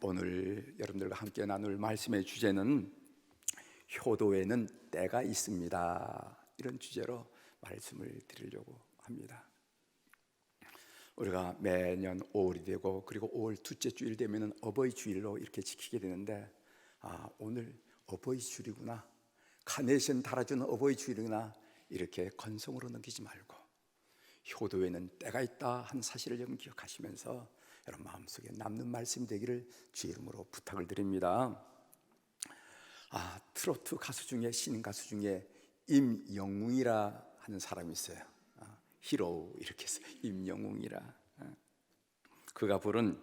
오늘 여러분들과 함께 나눌 말씀의 주제는 효도에는 때가 있습니다. 이런 주제로 말씀을 드리려고 합니다. 우리가 매년 5월이 되고 그리고 5월 둘째 주일 되면 어버이 주일로 이렇게 지키게 되는데, 오늘 어버이 주일이구나, 카네이션 달아주는 어버이 주일이구나, 이렇게 건성으로 넘기지 말고 효도에는 때가 있다 하는 사실을 여러분 기억하시면서 여러분 마음속에 남는 말씀이 되기를 주의 이름으로 부탁을 드립니다. 트로트 가수 중에, 신인 가수 중에 임영웅이라 하는 사람이 있어요. 히로 이렇게 해서 임영웅이라. 그가 부른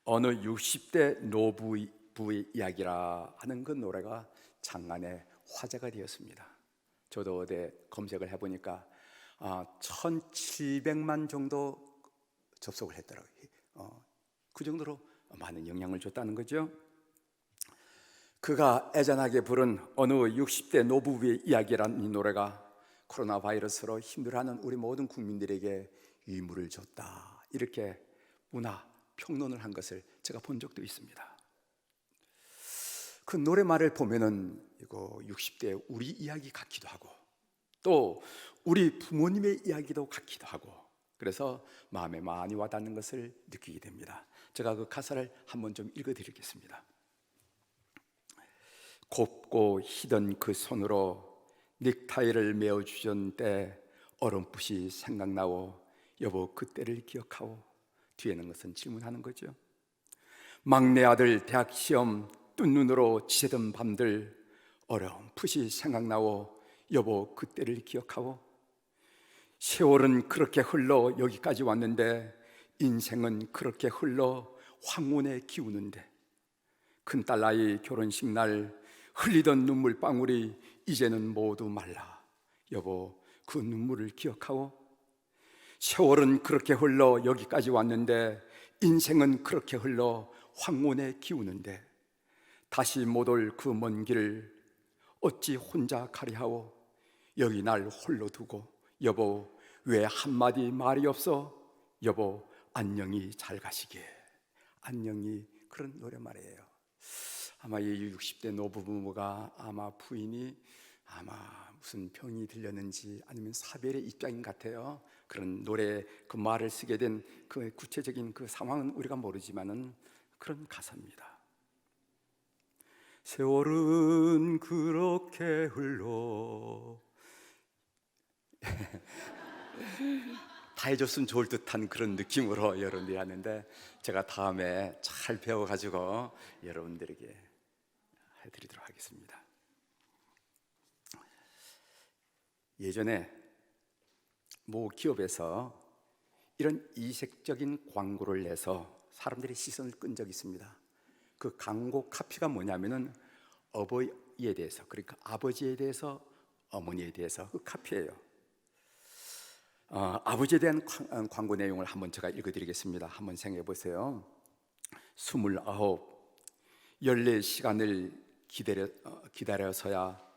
어느 60대 노부부의 이야기라 하는 그 노래가 장안의 화제가 되었습니다. 저도 어제 검색을 해보니까 1700만 정도 접속을 했더라고요. 그 정도로 많은 영향을 줬다는 거죠. 그가 애잔하게 부른 어느 60대 노부부의 이야기라는 이 노래가 코로나 바이러스로 힘들어하는 우리 모든 국민들에게 유무를 줬다, 이렇게 문화 평론을 한 것을 제가 본 적도 있습니다. 그 노래말을 보면은 이거 60대 우리 이야기 같기도 하고 또 우리 부모님의 이야기도 같기도 하고, 그래서 마음에 많이 와닿는 것을 느끼게 됩니다. 제가 그 가사를 한번 좀 읽어드리겠습니다. 곱고 희던 그 손으로 넥타이를 메어주던 때 어렴풋이 생각나오. 여보 그때를 기억하오. 뒤에는 것은 질문하는 거죠. 막내 아들 대학 시험 뜬 눈으로 지새던 밤들 어렴풋이 생각나오. 여보 그때를 기억하오. 세월은 그렇게 흘러 여기까지 왔는데 인생은 그렇게 흘러 황혼에 기우는데 큰딸 아이 결혼식 날 흘리던 눈물방울이 이제는 모두 말라. 여보 그 눈물을 기억하오. 세월은 그렇게 흘러 여기까지 왔는데 인생은 그렇게 흘러 황혼에 기우는데 다시 못 올 그 먼 길을 어찌 혼자 가리하오. 여기 날 홀로 두고 여보 왜 한마디 말이 없어. 여보 안녕히 잘 가시게. 안녕히, 그런 노래말이에요. 아마 이 60대 노부부가 아마 부인이 무슨 병이 들렸는지 아니면 사별의 입장인 같아요. 그런 노래 그 말을 쓰게 된 그 구체적인 그 상황은 우리가 모르지만은 그런 가사입니다. 세월은 그렇게 흘러 다 해줬으면 좋을 듯한 그런 느낌으로 여러분들이 하는데, 제가 다음에 잘 배워가지고 여러분들에게 해드리도록 하겠습니다. 예전에 모 기업에서 이런 이색적인 광고를 내서 사람들의 시선을 끈 적이 있습니다. 그 광고 카피가 뭐냐면은 어버이에 대해서, 그러니까 아버지에 대해서, 어머니에 대해서 그 카피예요. 아버지에 대한 광고 내용을 한번 제가 읽어드리겠습니다. 한번 생각해 보세요. 29, 14시간을 기다려서야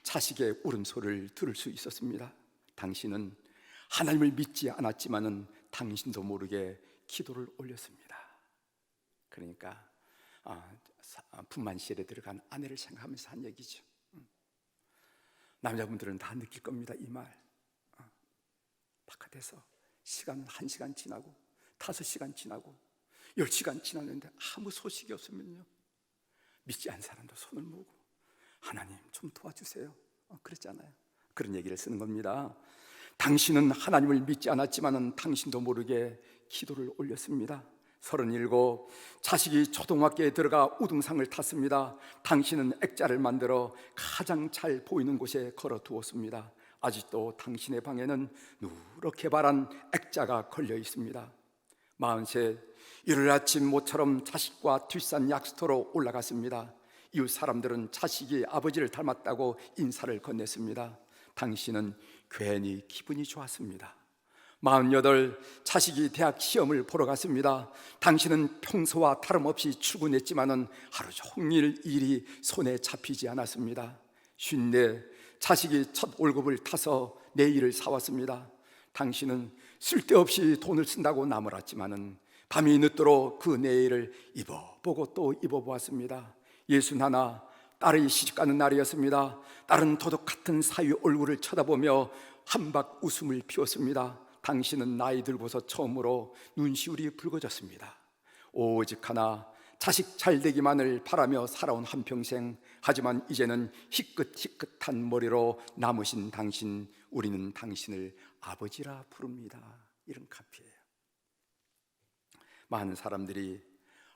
자식의 울음소리를 들을 수 있었습니다. 당신은 하나님을 믿지 않았지만은 당신도 모르게 기도를 올렸습니다. 그러니까 분만실에 들어간 아내를 생각하면서 한 얘기죠. 남자분들은 다 느낄 겁니다. 이 말. 바깥에서 시간 1시간 지나고 5시간 지나고 10시간 지났는데 아무 소식이 없으면요, 믿지 않는 사람도 손을 모으고 하나님 좀 도와주세요, 그랬잖아요. 그런 얘기를 쓰는 겁니다. 당신은 하나님을 믿지 않았지만은 당신도 모르게 기도를 올렸습니다. 37, 자식이 초등학교에 들어가 우등상을 탔습니다. 당신은 액자를 만들어 가장 잘 보이는 곳에 걸어 두었습니다. 아직도 당신의 방에는 누렇게 바란 액자가 걸려 있습니다. 43, 이른 아침 모처럼 자식과 뒷산 약수터로 올라갔습니다. 이웃 사람들은 자식이 아버지를 닮았다고 인사를 건넸습니다. 당신은 괜히 기분이 좋았습니다. 48, 자식이 대학 시험을 보러 갔습니다. 당신은 평소와 다름없이 출근했지만은 하루 종일 일이 손에 잡히지 않았습니다. 54, 자식이 첫 월급을 타서 내일을 사왔습니다. 당신은 쓸데없이 돈을 쓴다고 나무랐지만은 밤이 늦도록 그 내일을 입어보고 또 입어보았습니다. 61 딸이 시집가는 날이었습니다. 딸은 도둑 같은 사위 얼굴을 쳐다보며 한박 웃음을 피웠습니다. 당신은 나이 들고서 처음으로 눈시울이 붉어졌습니다. 오직 하나 자식 잘되기만을 바라며 살아온 한평생, 하지만 이제는 희끗희끗한 머리로 남으신 당신, 우리는 당신을 아버지라 부릅니다. 이런 카피예요. 많은 사람들이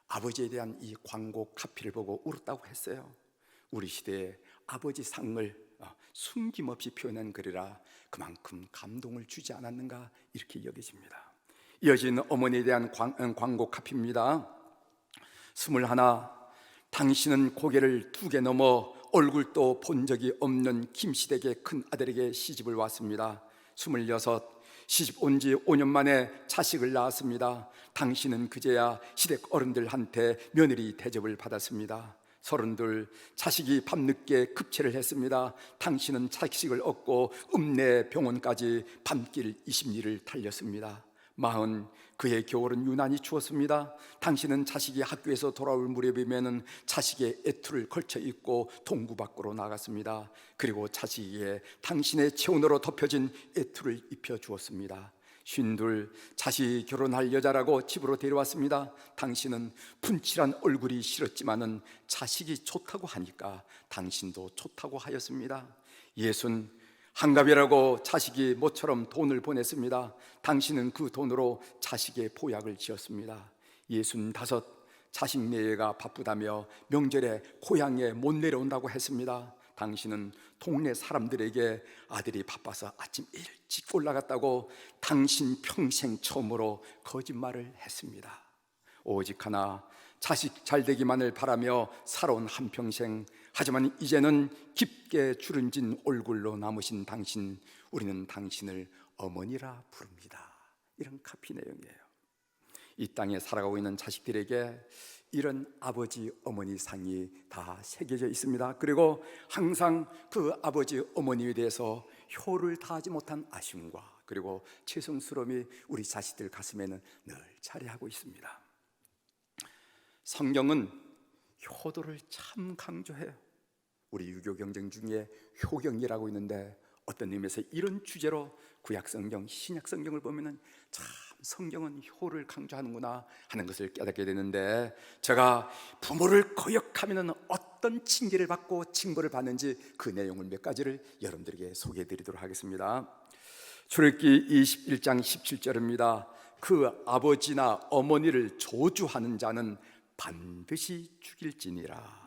아버지에 대한 이 광고 카피를 보고 울었다고 했어요. 우리 시대의 아버지 상을 숨김없이 표현한 글이라 그만큼 감동을 주지 않았는가 이렇게 여겨집니다. 이어진 어머니에 대한 광고 카피입니다. 21 당신은 고개를 2개 넘어 얼굴도 본 적이 없는 김시댁의 큰 아들에게 시집을 왔습니다. 26 시집 온 지 5년 만에 자식을 낳았습니다. 당신은 그제야 시댁 어른들한테 며느리 대접을 받았습니다. 32 자식이 밤늦게 급체를 했습니다. 당신은 자식을 얻고 읍내 병원까지 밤길 20리를 달렸습니다. 40 그의 겨울은 유난히 추웠습니다. 당신은 자식이 학교에서 돌아올 무렵이면 자식의 애투를 걸쳐 입고 동구 밖으로 나갔습니다. 그리고 자식에게 당신의 체온으로 덮여진 애투를 입혀 주었습니다. 52 자식이 결혼할 여자라고 집으로 데려왔습니다. 당신은 분칠한 얼굴이 싫었지만은 자식이 좋다고 하니까 당신도 좋다고 하였습니다. 60 한갑이라고 자식이 모처럼 돈을 보냈습니다. 당신은 그 돈으로 자식의 보약을 지었습니다. 65 자식 내외가 바쁘다며 명절에 고향에 못 내려온다고 했습니다. 당신은 동네 사람들에게 아들이 바빠서 아침 일찍 올라갔다고 당신 평생 처음으로 거짓말을 했습니다. 오직 하나 자식 잘되기만을 바라며 살아온 한평생, 하지만 이제는 깊게 주름진 얼굴로 남으신 당신, 우리는 당신을 어머니라 부릅니다. 이런 카피 내용이에요. 이 땅에 살아가고 있는 자식들에게 이런 아버지 어머니 상이 다 새겨져 있습니다. 그리고 항상 그 아버지 어머니에 대해서 효를 다하지 못한 아쉬움과 그리고 죄송스러움이 우리 자식들 가슴에는 늘 자리하고 있습니다. 성경은 효도를 참 강조해요. 우리 유교 경전 중에 효경이라고 있는데 어떤 의미에서 이런 주제로 구약성경, 신약성경을 보면 참 성경은 효를 강조하는구나 하는 것을 깨닫게 되는데, 제가 부모를 거역하면 어떤 징계를 받고 징벌을 받는지 그 내용을 몇 가지를 여러분들에게 소개해 드리도록 하겠습니다. 출애굽기 21장 17절입니다. 그 아버지나 어머니를 저주하는 자는 반드시 죽일지니라.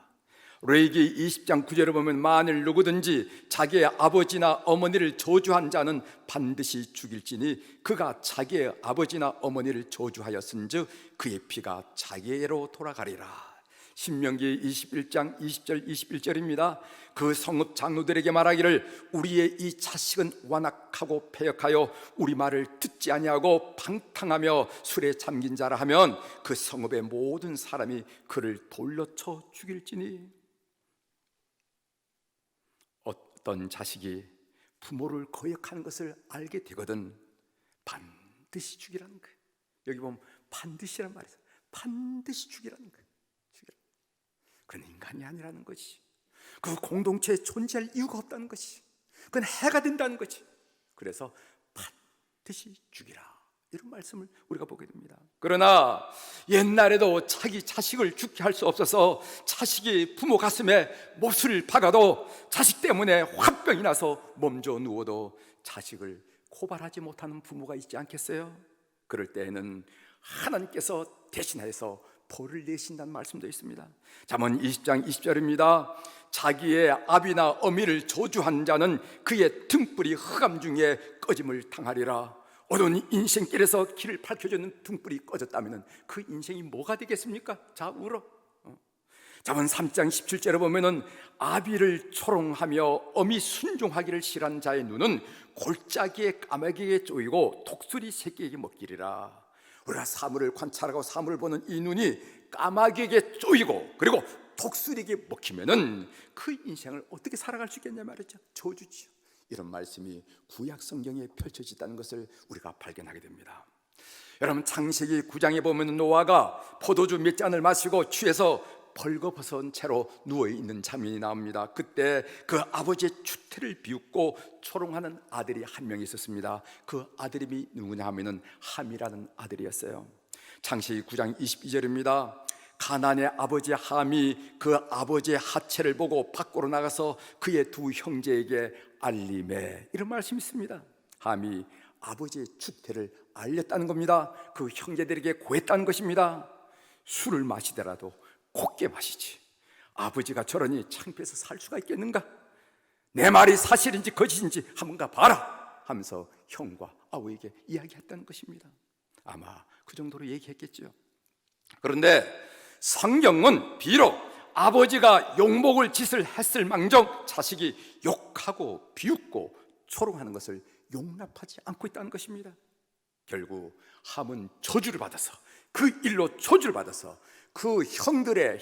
레위기 20장 9절을 보면 만일 누구든지 자기의 아버지나 어머니를 저주한 자는 반드시 죽일지니 그가 자기의 아버지나 어머니를 저주하였은즉 그의 피가 자기에게로 돌아가리라. 신명기 21장 20절 21절입니다. 그 성읍 장로들에게 말하기를 우리의 이 자식은 완악하고 패역하여 우리 말을 듣지 아니하고 방탕하며 술에 잠긴 자라 하면 그 성읍의 모든 사람이 그를 돌려 쳐 죽일지니. 어떤 자식이 부모를 거역하는 것을 알게 되거든 반드시 죽이라는 거예요. 여기 보면 반드시란 말이죠. 반드시 죽이라는 거예요. 그건 인간이 아니라는 것이, 그 공동체에 존재할 이유가 없다는 것이, 그건 해가 된다는 것이. 그래서 반드시 죽이라 이런 말씀을 우리가 보게 됩니다. 그러나 옛날에도 자기 자식을 죽게 할 수 없어서 자식이 부모 가슴에 못을 박아도 자식 때문에 화병이 나서 몸져 누워도 자식을 고발하지 못하는 부모가 있지 않겠어요? 그럴 때에는 하나님께서 대신하여서 벌을 내신다는 말씀도 있습니다. 잠언 20장 20절입니다. 자기의 아비나 어미를 저주한 자는 그의 등불이 흑암 중에 꺼짐을 당하리라. 어두운 인생길에서 길을 밝혀주는 등불이 꺼졌다면 그 인생이 뭐가 되겠습니까? 자, 울어. 잠언 3장 17절에 보면은 아비를 초롱하며 어미 순종하기를 싫어하는 자의 눈은 골짜기에 까마귀에게 쪼이고 독수리 새끼에게 먹기리라. 우리가 사물을 관찰하고 사물을 보는 이 눈이 까마귀에게 쪼이고 그리고 독수리에게 먹히면은 그 인생을 어떻게 살아갈 수 있겠냐 말이죠. 저주지요. 이런 말씀이 구약 성경에 펼쳐지다는 것을 우리가 발견하게 됩니다. 여러분, 창세기 9장에 보면 노아가 포도주 몇 잔을 마시고 취해서 벌거벗은 채로 누워있는 장면이 나옵니다. 그때 그 아버지의 추태를 비웃고 초롱하는 아들이 한 명 있었습니다. 그 아들이 누구냐 하면은 함이라는 아들이었어요. 창세기 9장 22절입니다. 가나안의 아버지 함이 그 아버지의 하체를 보고 밖으로 나가서 그의 두 형제에게 알림해, 이런 말씀이 있습니다. 함이 아버지의 추태를 알렸다는 겁니다. 그 형제들에게 고했다는 것입니다. 술을 마시더라도 곱게 마시지, 아버지가 저러니 창피해서 살 수가 있겠는가? 내 말이 사실인지 거짓인지 한번 가봐라 하면서 형과 아우에게 이야기했다는 것입니다. 아마 그 정도로 얘기했겠죠. 그런데 성경은 비록 아버지가 욕먹을 짓을 했을 망정 자식이 욕하고 비웃고 초롱하는 것을 용납하지 않고 있다는 것입니다. 결국 함은 저주를 받아서, 그 일로 저주를 받아서 그 형제들의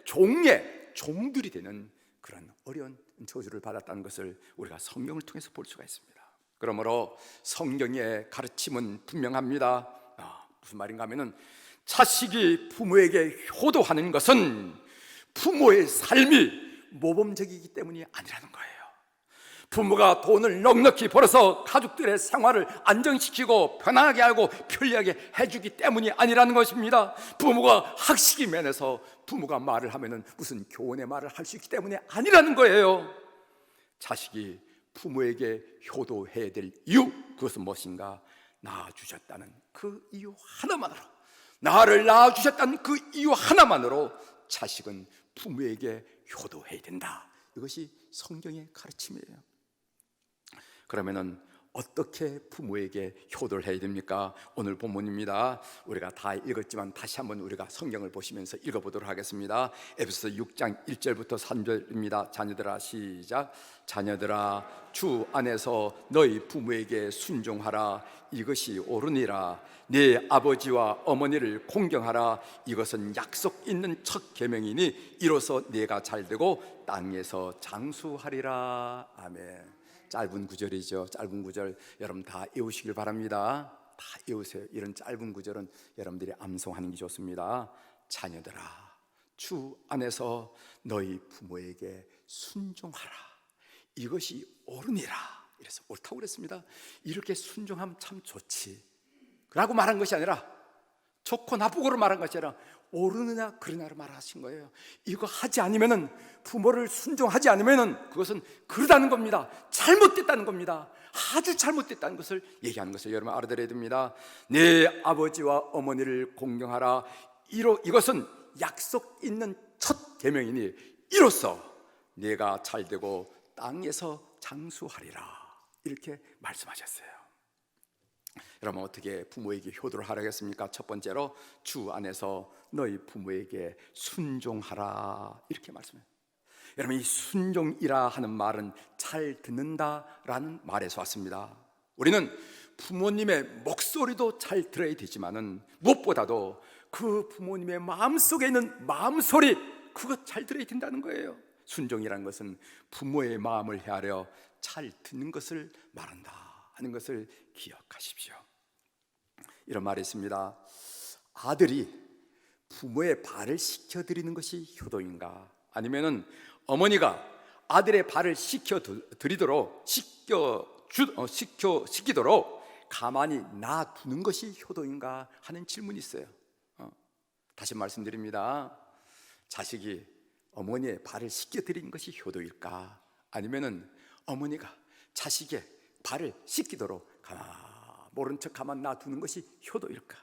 종들이 되는 그런 어려운 저주를 받았다는 것을 우리가 성경을 통해서 볼 수가 있습니다. 그러므로 성경의 가르침은 분명합니다. 무슨 말인가 하면은 자식이 부모에게 효도하는 것은 부모의 삶이 모범적이기 때문이 아니라는 거예요. 부모가 돈을 넉넉히 벌어서 가족들의 생활을 안정시키고 편하게 하고 편리하게 해주기 때문이 아니라는 것입니다. 부모가 학식이 면에서 부모가 말을 하면은 무슨 교훈의 말을 할 수 있기 때문에 아니라는 거예요. 자식이 부모에게 효도해야 될 이유, 그것은 무엇인가? 낳아주셨다는 그 이유 하나만으로, 나를 낳아주셨다는 그 이유 하나만으로 자식은 부모에게 효도해야 된다. 이것이 성경의 가르침이에요. 그러면은 어떻게 부모에게 효도를 해야 됩니까? 오늘 본문입니다. 우리가 다 읽었지만 다시 한번 우리가 성경을 보시면서 읽어보도록 하겠습니다. 에베소서 6장 1절부터 3절입니다. 자녀들아, 시작. 자녀들아, 주 안에서 너희 부모에게 순종하라. 이것이 옳으니라. 네 아버지와 어머니를 공경하라. 이것은 약속 있는 첫 계명이니 이로써 네가 잘되고 땅에서 장수하리라. 아멘. 짧은 구절이죠. 짧은 구절 여러분 다 외우시길 바랍니다. 다 외우세요. 이런 짧은 구절은 여러분들이 암송하는 게 좋습니다. 자녀들아, 주 안에서 너희 부모에게 순종하라. 이것이 옳으니라. 이래서 옳다고 그랬습니다. 이렇게 순종하면 참 좋지 라고 말한 것이 아니라, 좋고 나쁘고로 말한 것이 아니라 옳으느냐 그러냐로 말하신 거예요. 이거 하지 않으면은, 부모를 순종하지 않으면은 그것은 그러다는 겁니다. 잘못됐다는 겁니다. 아주 잘못됐다는 것을 얘기하는 것을 여러분 알아들어야 됩니다. 내 아버지와 어머니를 공경하라. 이것은 약속 있는 첫 계명이니 이로써 내가 잘되고 땅에서 장수하리라. 이렇게 말씀하셨어요. 여러분, 어떻게 부모에게 효도를 하라겠습니까? 첫 번째로 주 안에서 너희 부모에게 순종하라, 이렇게 말씀해요. 여러분, 이 순종이라 하는 말은 잘 듣는다라는 말에서 왔습니다. 우리는 부모님의 목소리도 잘 들어야 되지만은 무엇보다도 그 부모님의 마음속에 있는 마음소리, 그것 잘 들어야 된다는 거예요. 순종이라는 것은 부모의 마음을 헤아려 잘 듣는 것을 말한다 하는 것을 기억하십시오. 이런 말이 있습니다. 아들이 부모의 발을 씻겨드리는 것이 효도인가? 아니면은 어머니가 아들의 발을 씻기도록 가만히 놔두는 것이 효도인가 하는 질문이 있어요. 다시 말씀드립니다. 자식이 어머니의 발을 씻겨드리는 것이 효도일까? 아니면은 어머니가 자식의 발을 씻기도록 모른 척 가만 놔두는 것이 효도일까?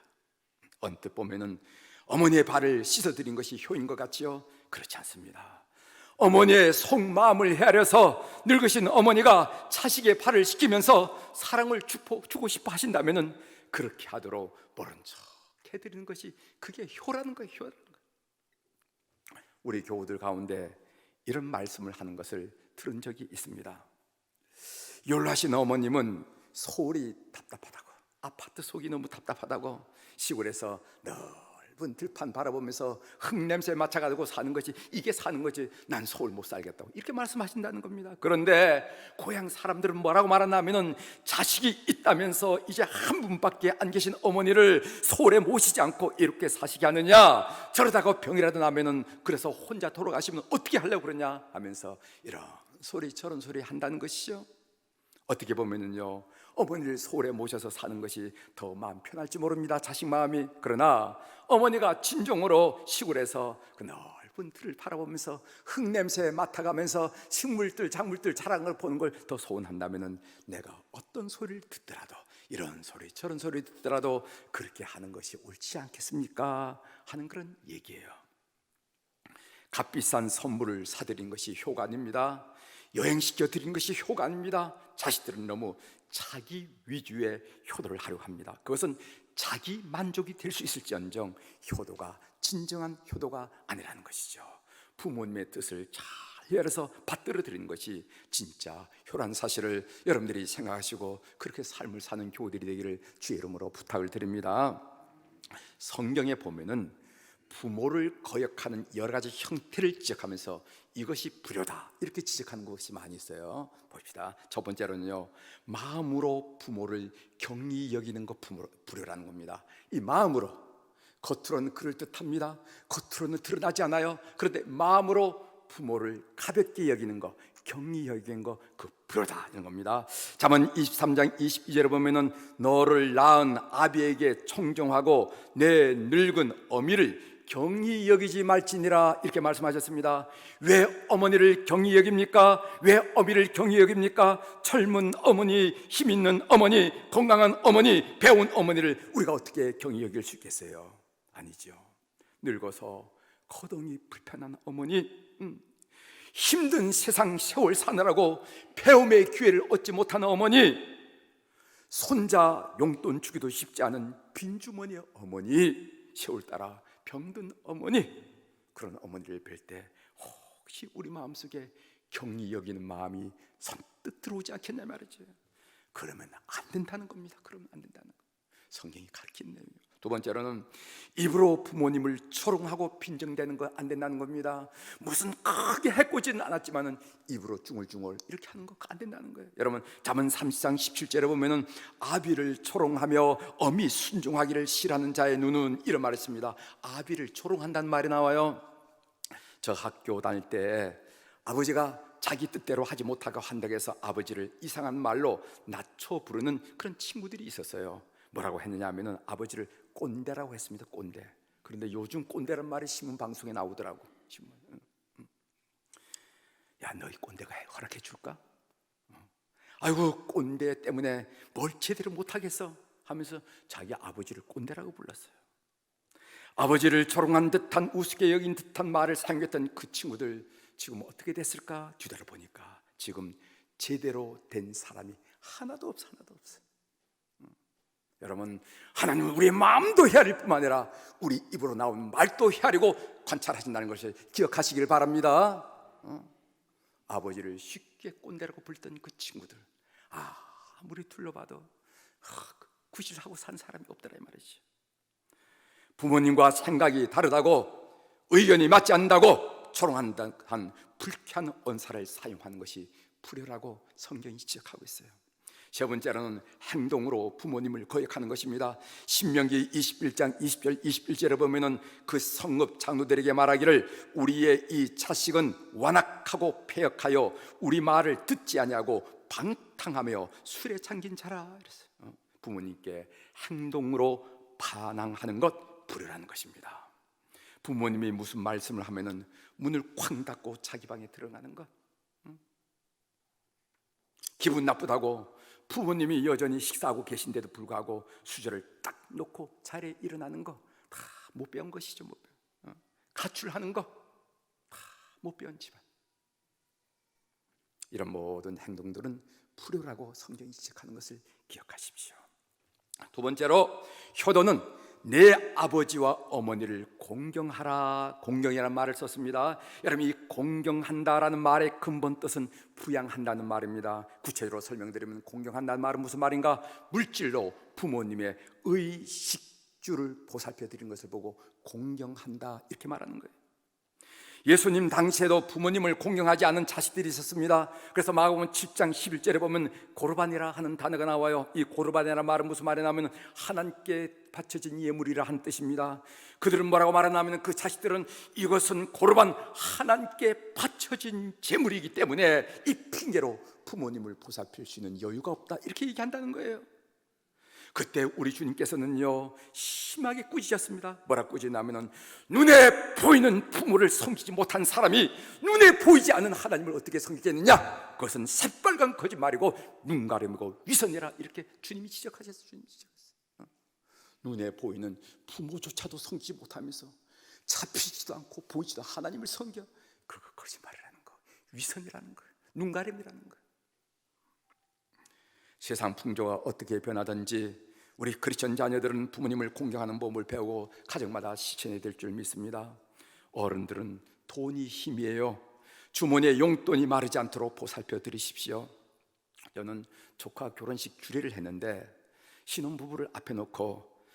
언뜻 보면은 어머니의 발을 씻어드린 것이 효인 것 같지요? 그렇지 않습니다. 어머니의 속마음을 헤아려서 늙으신 어머니가 자식의 발을 씻기면서 사랑을 주고 싶어 하신다면은 그렇게 하도록 모른 척 해드리는 것이, 그게 효라는 거예요. 효라는 거예요. 우리 교우들 가운데 이런 말씀을 하는 것을 들은 적이 있습니다. 연로하신 어머님은 소울이 답답하다고, 아파트 속이 너무 답답하다고 시골에서 늘 넓은 들판 바라보면서 흙냄새 맡아가지고 사는 것이 이게 사는 거지, 난 서울 못 살겠다고 이렇게 말씀하신다는 겁니다. 그런데 고향 사람들은 뭐라고 말하냐면은 자식이 있다면서 이제 한 분밖에 안 계신 어머니를 서울에 모시지 않고 이렇게 사시게 하느냐, 저러다가 병이라도 나면은 그래서 혼자 돌아가시면 어떻게 하려고 그러냐 하면서 이런 소리 저런 소리 한다는 것이죠. 어떻게 보면은요, 어머니를 서울에 모셔서 사는 것이 더 마음 편할지 모릅니다, 자식 마음이. 그러나 어머니가 진정으로 시골에서 그 넓은 들을 바라보면서 흙냄새 맡아가면서 식물들 작물들 자라는 걸 보는 걸 더 소원한다면은 내가 어떤 소리를 듣더라도, 이런 소리 저런 소리 듣더라도 그렇게 하는 것이 옳지 않겠습니까 하는 그런 얘기예요. 값비싼 선물을 사드린 것이 효가 아닙니다. 여행시켜 드린 것이 효가 아닙니다. 자식들은 너무 자기 위주의 효도를 하려고 합니다. 그것은 자기 만족이 될 수 있을지언정 효도가 진정한 효도가 아니라는 것이죠. 부모님의 뜻을 잘 헤아려서 받들어 드리는 것이 진짜 효라는 사실을 여러분들이 생각하시고 그렇게 삶을 사는 교우들이 되기를 주의 이름으로 부탁을 드립니다. 성경에 보면은 부모를 거역하는 여러 가지 형태를 지적하면서 이것이 불효다 이렇게 지적하는 것이 많이 있어요. 봅시다. 첫 번째로는요, 마음으로 부모를 경히 여기는 것 불효라는 겁니다. 이 마음으로, 겉으로는 그럴듯합니다. 겉으로는 드러나지 않아요. 그런데 마음으로 부모를 가볍게 여기는 것, 경히 여기는 것, 그 불효다 이런 겁니다. 잠언 23장 22절에 보면은 너를 낳은 아비에게 청정하고 내 늙은 어미를 경히 여기지 말지니라 이렇게 말씀하셨습니다. 왜 어머니를 경히 여깁니까? 왜 어미를 경히 여깁니까? 젊은 어머니, 힘 있는 어머니, 건강한 어머니, 배운 어머니를 우리가 어떻게 경히 여길 수 있겠어요? 아니죠. 늙어서 거동이 불편한 어머니, 힘든 세상 세월 사느라고 배움의 기회를 얻지 못하는 어머니, 손자 용돈 주기도 쉽지 않은 빈주머니의 어머니, 세월 따라 병든 어머니, 그런 어머니를 뵐 때 혹시 우리 마음속에 경히 여기는 마음이 선뜻 들어오지 않겠냐 말이죠. 그러면 안 된다는 겁니다. 그러면 안 된다는 거, 성경이 가르치는 내용이에요. 두 번째로는 입으로 부모님을 조롱하고 빈정대는 거 안 된다는 겁니다. 무슨 크게 해코지는 않았지만은 입으로 중얼중얼 이렇게 하는 거 안 된다는 거예요. 여러분, 잠언 30장 17절에 보면은 아비를 조롱하며 어미 순종하기를 싫어하는 자의 눈은 이런 말을 했습니다. 아비를 조롱한다는 말이 나와요. 저 학교 다닐 때 아버지가 자기 뜻대로 하지 못하고 한다고 해서 아버지를 이상한 말로 낮춰 부르는 그런 친구들이 있었어요. 뭐라고 했느냐 하면은 아버지를 꼰대라고 했습니다. 꼰대. 그런데 요즘 꼰대란 말이 신문 방송에 나오더라고. 신문. 야, 너희 꼰대가 허락해 줄까? 아이고, 꼰대 때문에 뭘 제대로 못하겠어 하면서 자기 아버지를 꼰대라고 불렀어요. 아버지를 조롱한 듯한, 우습게 여긴 듯한 말을 사용했던 그 친구들 지금 어떻게 됐을까? 뒤돌아보니까 지금 제대로 된 사람이 하나도 없어. 여러분, 하나님은 우리의 마음도 헤아릴 뿐만 아니라 우리 입으로 나온 말도 헤아리고 관찰하신다는 것을 기억하시길 바랍니다. 아버지를 쉽게 꼰대라고 불던 그 친구들, 아무리 둘러봐도 구실하고 산 사람이 없더라 이 말이지. 부모님과 생각이 다르다고, 의견이 맞지 않는다고 조롱한다는 불쾌한 언사를 사용하는 것이 불효라고 성경이 지적하고 있어요. 세 번째로는 행동으로 부모님을 거역하는 것입니다. 신명기 21장 20절 21절에 보면은 그 성읍 장로들에게 말하기를 우리의 이 자식은 완악하고 패역하여 우리 말을 듣지 아니하고 방탕하며 술에 잠긴 자라 이랬어요. 부모님께 행동으로 반항하는 것 불효라는 것입니다. 부모님이 무슨 말씀을 하면은 문을 쾅 닫고 자기 방에 들어가는 것, 기분 나쁘다고 부모님이 여전히 식사하고 계신데도 불구하고 수저를 딱 놓고 자리에 일어나는 거 다 못 배운 것이죠. 못 배운. 가출하는 거 다 못 배운 집안. 이런 모든 행동들은 불효라고 성경이 지적하는 것을 기억하십시오. 두 번째로, 효도는 내 아버지와 어머니를 공경하라. 공경이라는 말을 썼습니다. 여러분, 이 공경한다라는 말의 근본 뜻은 부양한다는 말입니다. 구체적으로 설명드리면 공경한다는 말은 무슨 말인가? 물질로 부모님의 의식, 주를 보살펴 드린 것을 보고 공경한다, 이렇게 말하는 거예요. 예수님 당시에도 부모님을 공경하지 않은 자식들이 있었습니다. 그래서 마가복음 7장 11절에 보면 고르반이라 하는 단어가 나와요. 이 고르반이라는 말은 무슨 말이냐면 하나님께 바쳐진 예물이라 하는 뜻입니다. 그들은 뭐라고 말하냐면 그 자식들은 이것은 고르반, 하나님께 바쳐진 제물이기 때문에 이 핑계로 부모님을 보살필 수 있는 여유가 없다, 이렇게 얘기한다는 거예요. 그때 우리 주님께서는요 심하게 꾸짖으셨습니다. 뭐라 꾸짖냐면은 눈에 보이는 부모를 섬기지 못한 사람이 눈에 보이지 않는 하나님을 어떻게 섬기겠느냐, 그것은 새빨간 거짓말이고 눈 가림이고 위선이라, 이렇게 주님이 지적하셨어요. 주님이 지적했어요. 눈에 보이는 부모조차도 섬기지 못하면서 잡히지도 않고 보이지도 않는 하나님을 섬겨, 그거 거짓말이라는 거, 위선이라는 거예요. 눈 가림이라는 거예요. 세상 풍조가 어떻게 변하든지 우리 크리스천 자녀들은 부모님을 공경하는 법을 배우고 가정마다 실천해야 될 줄 믿습니다. 어른들은 돈이 힘이에요. 주머니에 용돈이 마르지 않도록 보살펴 드리십시오. 저는 조카 결혼식 주례를 했는데 신혼부부를 앞에 놓고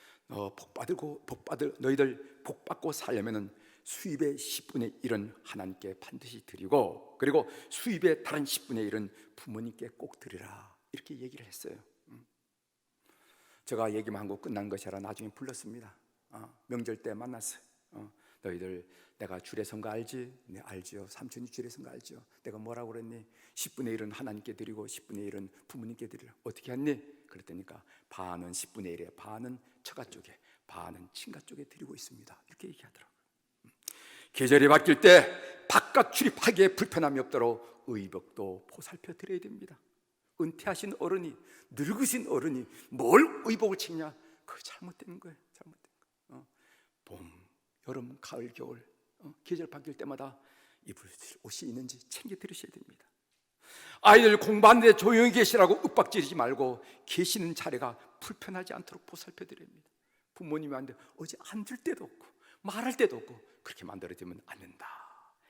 너희들 복 받고 살려면은 수입의 10분의 1은 하나님께 반드시 드리고, 그리고 수입의 다른 10분의 1은 부모님께 꼭 드리라, 이렇게 얘기를 했어요. 제가 얘기만 하고 끝난 것이 아니라 나중에 불렀습니다. 명절 때 만났어요. 너희들 내가 주례 선거 알지? 네, 알지요. 삼촌이 주례 선거 알지요. 내가 뭐라고 그랬니? 10분의 1은 하나님께 드리고 10분의 1은 부모님께 드리라. 어떻게 했니? 그랬더니까 반은 10분의 1에 반은 처가 쪽에, 반은 친가 쪽에 드리고 있습니다, 이렇게 얘기하더라고요. 계절이 바뀔 때 바깥 출입하기에 불편함이 없도록 의복도 보살펴 드려야 됩니다. 은퇴하신 어른이, 늙으신 어른이 뭘 의복을 챙냐? 그거 잘못된 거예요. 잘못된 거예요. 봄, 여름, 가을, 겨울 계절 바뀔 때마다 입을 옷이 있는지 챙겨 드리셔야 됩니다. 아이들 공부하는데 조용히 계시라고 윽박지르지 말고 계시는 자리가 불편하지 않도록 보살펴 드려야 합니다. 부모님이 하는데 어제 앉을 데도 없고 말할 데도 없고 그렇게 만들어지면 안 된다,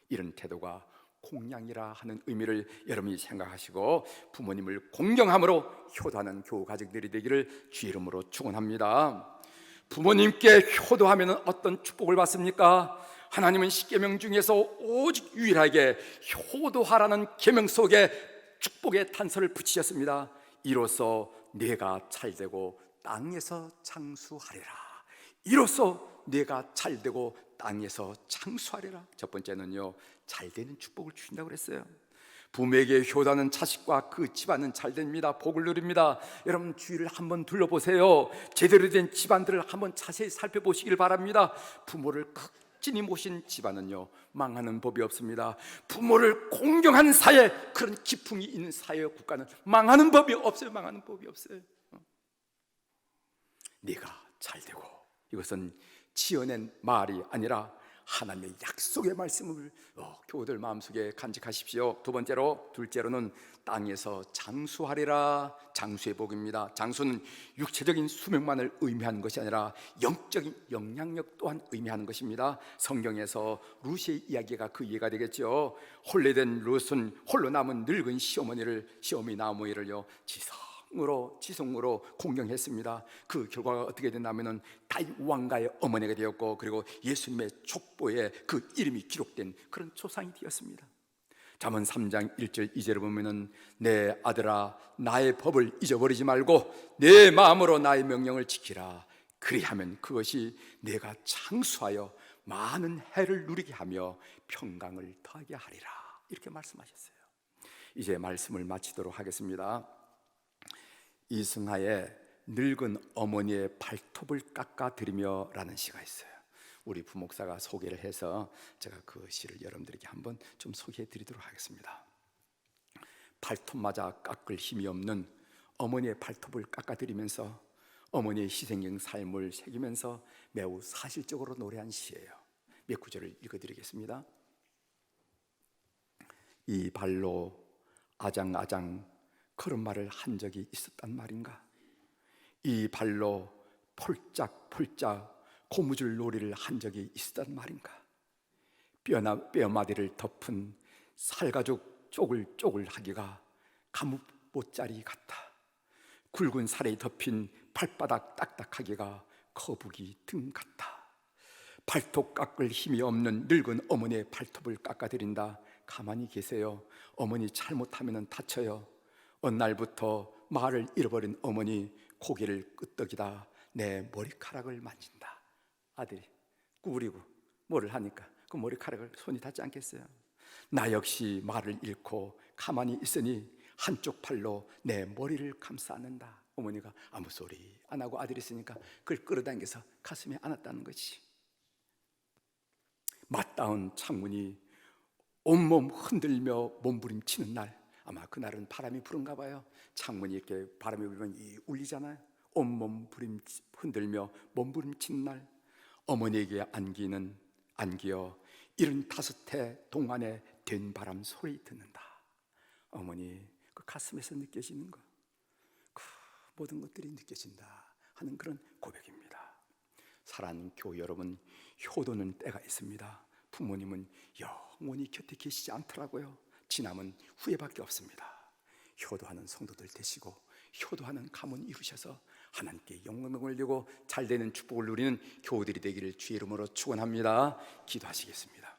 이런 태도가 공양이라 하는 의미를 여러분이 생각하시고 부모님을 공경함으로 효도하는 교우 가족들이 되기를 주의 이름으로 축원합니다. 부모님께 효도하면 어떤 축복을 받습니까? 하나님은 십계명 중에서 오직 유일하게 효도하라는 계명 속에 축복의 단서를 붙이셨습니다. 이로써 내가 잘되고 땅에서 장수하리라. 이로써 내가 잘되고 땅에서 장수하리라. 첫 번째는요, 잘되는 축복을 주신다고 그랬어요. 부모에게 효도하는 자식과 그 집안은 잘됩니다. 복을 누립니다. 여러분 주위를 한번 둘러보세요. 제대로 된 집안들을 한번 자세히 살펴보시길 바랍니다. 부모를 극진히 모신 집안은요 망하는 법이 없습니다. 부모를 공경하는 사회, 그런 기풍이 있는 사회와 국가는 망하는 법이 없어요. 망하는 법이 없어요. 네가 잘되고, 이것은 지어낸 말이 아니라 하나님의 약속의 말씀을 교우들 마음속에 간직하십시오. 둘째로는 땅에서 장수하리라. 장수의 복입니다. 장수는 육체적인 수명만을 의미하는 것이 아니라 영적인 영향력 또한 의미하는 것입니다. 성경에서 룻의 이야기가 그 이해가 되겠죠. 혼례된 룻은 홀로 남은 늙은 시어머니 나무이를요 지성으로 공경했습니다. 그 결과가 어떻게 됐냐면은 다윗 왕가의 어머니가 되었고, 그리고 예수님의 족보에 그 이름이 기록된 그런 조상이 되었습니다. 잠언 3장 1절 2절을 보면은 내 아들아 나의 법을 잊어버리지 말고 내 마음으로 나의 명령을 지키라. 그리하면 그것이 내가 장수하여 많은 해를 누리게 하며 평강을 더하게 하리라. 이렇게 말씀하셨어요. 이제 말씀을 마치도록 하겠습니다. 이승하의 늙은 어머니의 발톱을 깎아드리며 라는 시가 있어요. 우리 부목사가 소개를 해서 제가 그 시를 여러분들에게 한번 좀 소개해 드리도록 하겠습니다. 발톱마저 깎을 힘이 없는 어머니의 발톱을 깎아드리면서 어머니의 희생적 삶을 새기면서 매우 사실적으로 노래한 시예요. 몇 구절을 읽어드리겠습니다. 이 발로 아장아장 걸음마를 한 적이 있었단 말인가? 이 발로 폴짝폴짝 고무줄 놀이를 한 적이 있었단 말인가? 뼈마디를 덮은 살가죽 쪼글쪼글하기가 가뭇보짜리 같다. 굵은 살에 덮인 발바닥 딱딱하기가 거북이 등 같다. 발톱 깎을 힘이 없는 늙은 어머니의 발톱을 깎아드린다. 가만히 계세요. 어머니 잘못하면 다쳐요. 어느 날부터 말을 잃어버린 어머니 고개를 끄덕이다 내 머리카락을 만진다. 아들이 구부리고 뭐를 하니까 그 머리카락을 손이 닿지 않겠어요? 나 역시 말을 잃고 가만히 있으니 한쪽 팔로 내 머리를 감싸 안는다. 어머니가 아무 소리 안 하고 아들이 있으니까 그걸 끌어당겨서 가슴에 안았다는 거지. 맞닿은 창문이 온몸 흔들며 몸부림치는 날, 아마 그날은 바람이 부른가 봐요. 창문이 이렇게 바람이 불면 울리잖아요. 온몸 흔들며 몸부림치는 날, 어머니에게 안기어 75해 동안의 된 바람 소리 듣는다. 어머니 그 가슴에서 느껴지는 것, 그 모든 것들이 느껴진다 하는 그런 고백입니다. 사랑하는 교회 여러분, 효도는 때가 있습니다. 부모님은 영원히 곁에 계시지 않더라고요. 지남은 후회밖에 없습니다. 효도하는 성도들 되시고 효도하는 가문 이루셔서 하나님께 영광을 올리고 잘되는 축복을 누리는 교우들이 되기를 주의 이름으로 축원합니다. 기도하시겠습니다.